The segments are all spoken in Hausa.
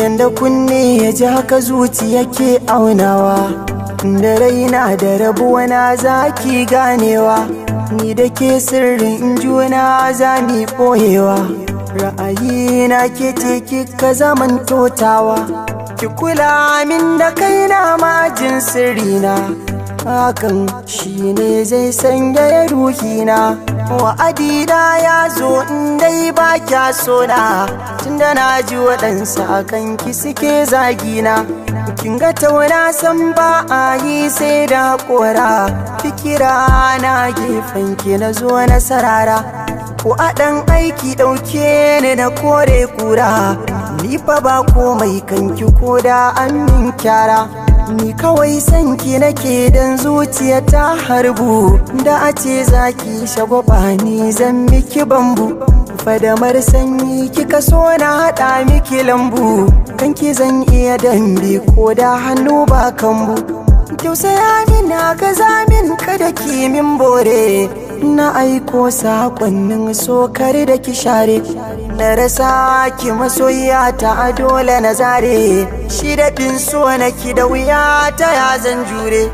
Yanda kunne ya ji haka zuci yake aunawa, da raina da rabuwa na zaki ganewa, ni da ke sirrin juna za mi ɓoyewa. Ra'ayina ke ce kika zaman totawa, ki kula min da kaina majin sirrina, hakan shi ne zai sanya ruhina. Wa'adina ya zo in dai ba kya sona, tunda na ji waɗansu akan ki suke zagina. Kin ga tauna san ba a yi sai da haƙora, fikira na gefen ki na zo na sarara. Ko a ɗan aiki ɗauke ni na kore kura, ni fa ba komai kanki ko da an min kyara. Ni kawai sanki nake dan zuciya ta harbu, da a ce zaki shagwaba ni zan miki bambu. Fadamar sanyi kika so na haɗa miki lambu, kanki zan iya dambe ko da hannu ba kambu. Tausaya min haka zamin kada ki min bore, na aiko saƙonnin sokar da ki share. Na rasa ki masoyiya ta dole na zare, shi daɗin so na ki da wuya ta ya zan jure.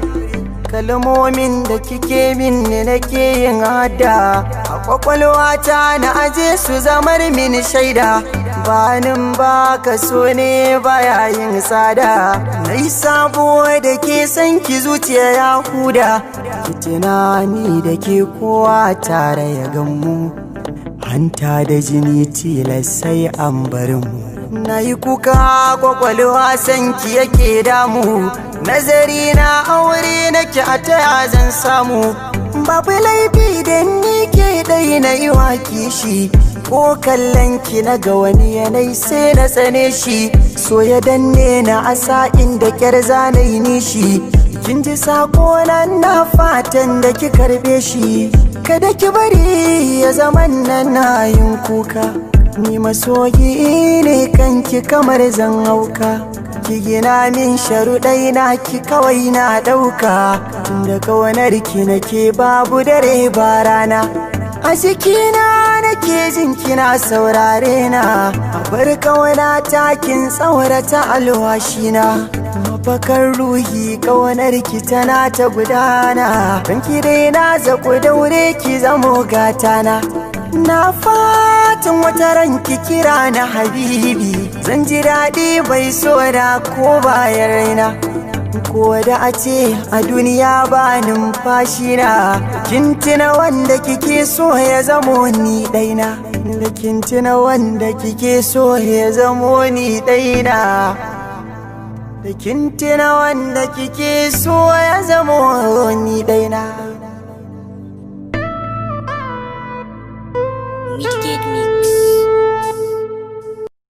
Kalmomin da kike min ne nake yin hada, a kwakwalwata na aje su zamar min shaida. Banin baka so ne baya yin tsada, nai sabo da ke san ki zuciya ya huda. Ki tunani da ke kowa tare ya gammu, hanta da jini tilas sai an bar mu. Na yi kuka kwakwalwa sanki yake damu, nazari na aure nake a taya zan samu. Babu laifi da ni ke ɗai na yi wa kishi, ko kallon ki na ga wani yanayi sai na tsane shi. So ya danne na asa inda kyar zanayi nishi, kin ji sako na fatan da ki karbe shi. Kada ki bari ya zaman nan na yin kuka, ni masoyi ne kanki kamar zan hauka. Ki gina min sharuɗai na ki kawai na ɗauka, tunda kawanar ki nake babu dare ba rana. A jikina nake jin kina saurare na, a bar kawana takin tsaurata alwashina. Mafakar ruhi kawanar ki tana ta gudana, kan ki dai na zaku daure ki zamo gatana. Na fatan wata ranki kira na habibi, zan ji daɗi bai so da ko bayan raina. Ko da a ce a duniya ba numfashi na, kin tuna wanda kike so ya zamo ni ɗaina. Da kin tuna wanda kike so ya zamo ni ɗaina. Da kin tuna wanda kike so ya zamo ni ɗaina. Wicked Mix.